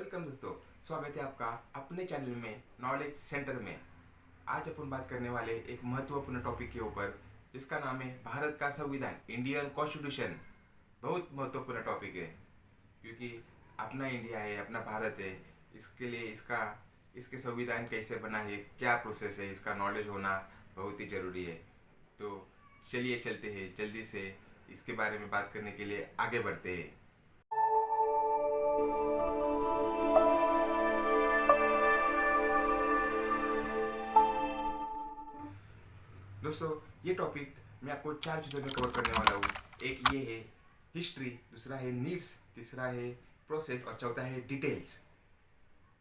Welcome दोस्तों, स्वागत है आपका अपने चैनल में नॉलेज सेंटर में। आज अपन बात करने वाले एक महत्वपूर्ण टॉपिक के ऊपर जिसका नाम है भारत का संविधान, इंडियन कॉन्स्टिट्यूशन। बहुत महत्वपूर्ण टॉपिक है क्योंकि अपना इंडिया है, अपना भारत है। इसके लिए इसके संविधान कैसे बना है, क्या प्रोसेस है, इसका नॉलेज होना बहुत ही ज़रूरी है। तो चलिए चलते हैं, जल्दी से इसके बारे में बात करने के लिए आगे बढ़ते हैं। दोस्तों, ये टॉपिक मैं आपको 4 चीज़ों में कवर करने वाला हूँ। एक ये है हिस्ट्री, दूसरा है नीड्स, तीसरा है प्रोसेस और चौथा है डिटेल्स।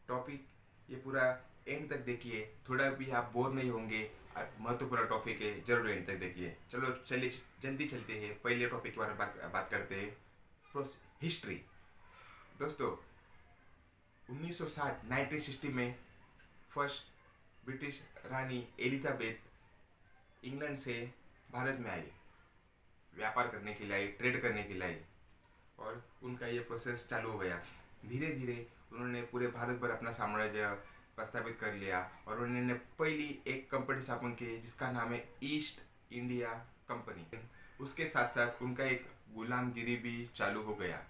टॉपिक ये पूरा एंड तक देखिए, थोड़ा भी आप बोर नहीं होंगे। महत्वपूर्ण टॉपिक है, जरूर एंड तक देखिए। चलो चलिए जल्दी चलते हैं, पहले टॉपिक के बारे में बात करते हैं, हिस्ट्री। दोस्तों, 1960 1960 में फर्स्ट ब्रिटिश रानी एलिजाबेथ इंग्लैंड से भारत में आई, व्यापार करने के लिए आई, ट्रेड करने के लिए आई और उनका ये प्रोसेस चालू हो गया। धीरे धीरे उन्होंने पूरे भारत पर अपना साम्राज्य प्रस्तावित कर लिया और उन्होंने पहली एक कंपनी स्थापन की जिसका नाम है ईस्ट इंडिया कंपनी। उसके साथ साथ उनका एक गुलामगिरी भी चालू हो गया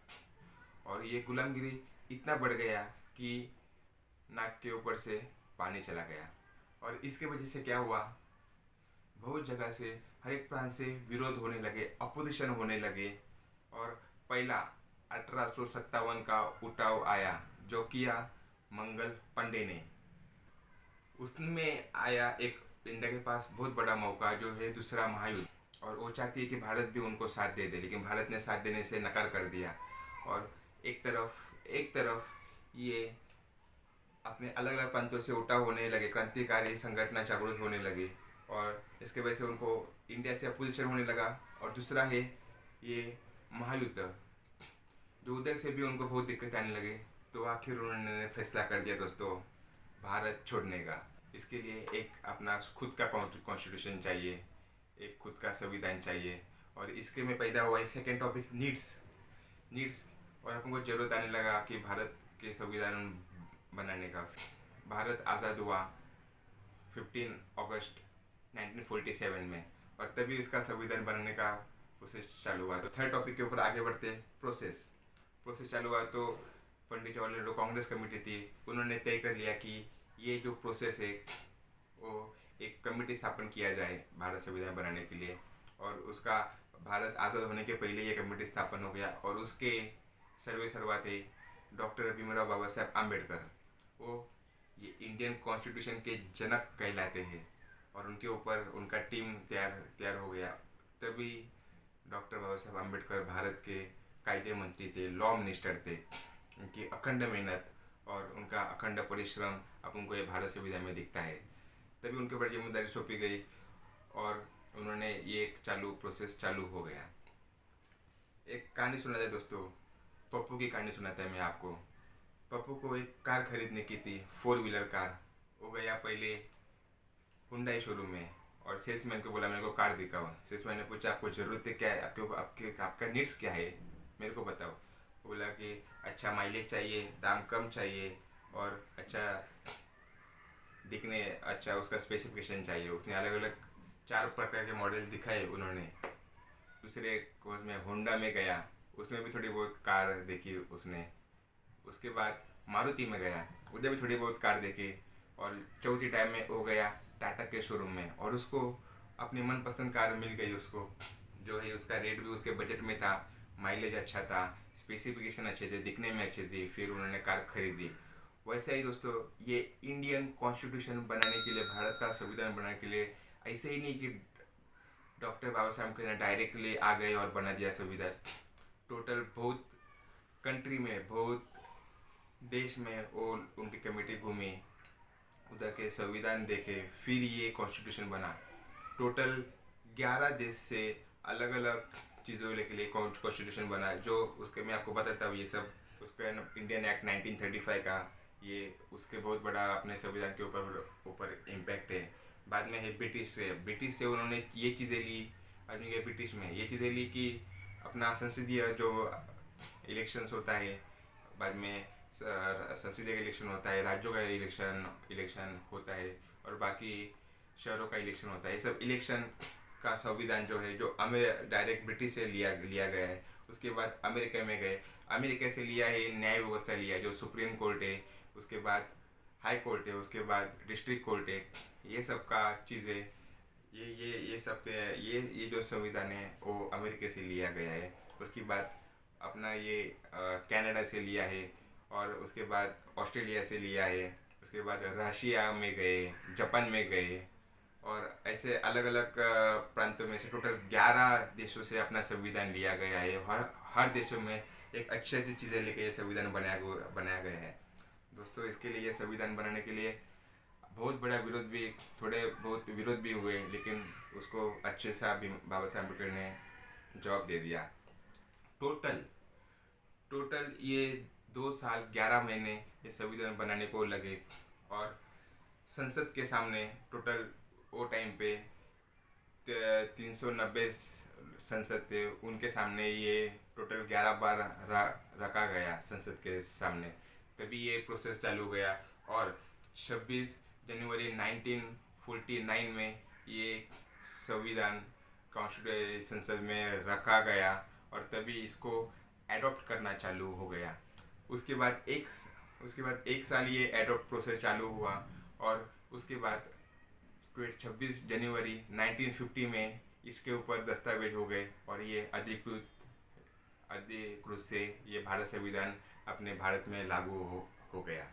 और ये गुलामगिरी इतना बढ़ गया कि नाक के ऊपर से पानी चला गया। और इसके वजह से क्या हुआ, बहुत जगह से हर एक प्रांत से विरोध होने लगे, अपोजिशन होने लगे। और पहला 1857 का उठाव आया जो किया मंगल पांडे ने। उसमें आया एक इंडिया के पास बहुत बड़ा मौका जो है दूसरा महायुद्ध, और वो चाहती है कि भारत भी उनको साथ दे दे, लेकिन भारत ने साथ देने से नकार कर दिया। और एक तरफ ये अपने अलग अलग प्रांतों से उठाव होने लगे, क्रांतिकारी संगठन जागृत होने लगे और इसके वजह से उनको इंडिया से अपोजिशन होने लगा। और दूसरा है ये महायुद्ध, जो उधर से भी उनको बहुत दिक्कत आने लगी। तो आखिर उन्होंने फैसला कर दिया दोस्तों, भारत छोड़ने का। इसके लिए एक अपना खुद का कॉन्स्टिट्यूशन चाहिए, एक खुद का संविधान चाहिए। और इसके में पैदा हुआ है सेकेंड टॉपिक, नीड्स। और हमको जरूरत आने लगा कि भारत के संविधान बनाने का। भारत आज़ाद हुआ 15 अगस्त 1947 में और तभी इसका संविधान बनाने का प्रोसेस चालू हुआ। तो थर्ड टॉपिक के ऊपर आगे बढ़ते, प्रोसेस चालू हुआ। तो पंडित जवाहरलाल नेहरू कांग्रेस कमेटी थी, उन्होंने तय कर लिया कि ये जो प्रोसेस है वो एक कमेटी स्थापन किया जाए भारत संविधान बनाने के लिए। और उसका भारत आज़ाद होने के पहले ये कमेटी स्थापन हो गया और उसके सर्वा थे डॉक्टर भीमराव बाबा साहब आम्बेडकर। वो ये इंडियन कॉन्स्टिट्यूशन के जनक कहलाते हैं और उनके ऊपर उनका टीम तैयार हो गया। तभी डॉक्टर बाबा साहब आम्बेडकर भारत के कायदे मंत्री थे, लॉ मिनिस्टर थे। उनकी अखंड मेहनत और उनका अखंड परिश्रम अब उनको ये भारत संविधान में दिखता है। तभी उनके ऊपर जिम्मेदारी सौंपी गई और उन्होंने ये एक प्रोसेस चालू हो गया। एक कहानी सुनाता है दोस्तों, पप्पू की कहानी सुनाता है मैं आपको। पप्पू को एक कार खरीदने की थी, 4 व्हीलर कार। वो गया पहले हुंडई शोरूम में और सेल्समैन को बोला मेरे को कार दिखाओ। सेल्समैन ने पूछा आपको ज़रूरत है क्या है, आपका नीड्स क्या है, मेरे को बताओ। बोला कि अच्छा माइलेज चाहिए, दाम कम चाहिए और अच्छा उसका स्पेसिफिकेशन चाहिए। उसने अलग अलग 4 प्रकार के मॉडल दिखाए उन्होंने। दूसरे कोर्स में होंडा में गया, उसमें भी थोड़ी बहुत कार देखी उसने। उसके बाद मारुति में गया, उधर भी थोड़ी बहुत कार देखी। और चौथी टाइम में वो गया टाटा के शोरूम में और उसको अपनी मनपसंद कार मिल गई उसको, जो है उसका रेट भी उसके बजट में था, माइलेज अच्छा था, स्पेसिफिकेशन अच्छे थे, दिखने में अच्छे थे, फिर उन्होंने कार खरीदी। वैसे ही दोस्तों, ये इंडियन कॉन्स्टिट्यूशन बनाने के लिए, भारत का संविधान बनाने के लिए ऐसे ही नहीं कि डॉक्टर बाबा साहब के डायरेक्टली आ गए और बना दिया संविधान। टोटल बहुत कंट्री में, बहुत देश में वो उनकी कमेटी घूमी, उधर के संविधान देखे, फिर ये कॉन्स्टिट्यूशन बना। टोटल 11 देश से अलग अलग चीज़ों के लिए कॉन्स्टिट्यूशन बना, जो उसके मैं आपको बताता हूँ। ये सब उसका इंडियन एक्ट 1935 का, ये उसके बहुत बड़ा अपने संविधान के ऊपर इम्पैक्ट है। बाद में है ब्रिटिश से उन्होंने ये चीज़ें ली। आदमी के ब्रिटिश में ये चीज़ें ली कि अपना संसदीय जो इलेक्शंस होता है, बाद में संसदीय का इलेक्शन होता है, राज्यों का इलेक्शन होता है और बाकी शहरों का इलेक्शन होता है। ये सब इलेक्शन का संविधान जो है, जो डायरेक्ट ब्रिटिश से लिया गया है। उसके बाद अमेरिका में गए, अमेरिका से लिया है न्याय व्यवस्था लिया है, जो सुप्रीम कोर्ट है, उसके बाद हाई कोर्ट है, उसके बाद डिस्ट्रिक्ट कोर्ट है। ये सब का चीज़ें ये सब के ये जो संविधान है वो अमेरिका से लिया गया है। उसके बाद अपना ये कनाडा से लिया है और उसके बाद ऑस्ट्रेलिया से लिया है। उसके बाद रशिया में गए, जापान में गए और ऐसे अलग अलग प्रांतों में से टोटल 11 देशों से अपना संविधान लिया गया है। हर देशों में एक अच्छी अच्छी चीज़ें लेके ये संविधान बनाया गया है। दोस्तों, इसके लिए संविधान बनाने के लिए बहुत बड़ा विरोध भी, थोड़े बहुत विरोध भी हुए, लेकिन उसको अच्छे से बाबा साहब अम्बेडकर ने जवाब दे दिया। टोटल ये 2 साल 11 महीने ये संविधान बनाने को लगे और संसद के सामने टोटल वो टाइम पे 390 संसद थे, उनके सामने ये टोटल 11 बार रखा गया संसद के सामने। तभी ये प्रोसेस चालू हो गया और 26 जनवरी 1949 में ये संविधान कॉन्स्टिट्यूशन संसद में रखा गया और तभी इसको एडॉप्ट करना चालू हो गया। उसके बाद एक साल ये एडॉप्ट प्रोसेस चालू हुआ और उसके बाद 26 जनवरी 1950 में इसके ऊपर दस्तावेज हो गए और ये अधिकृत से ये भारत संविधान अपने भारत में लागू हो गया।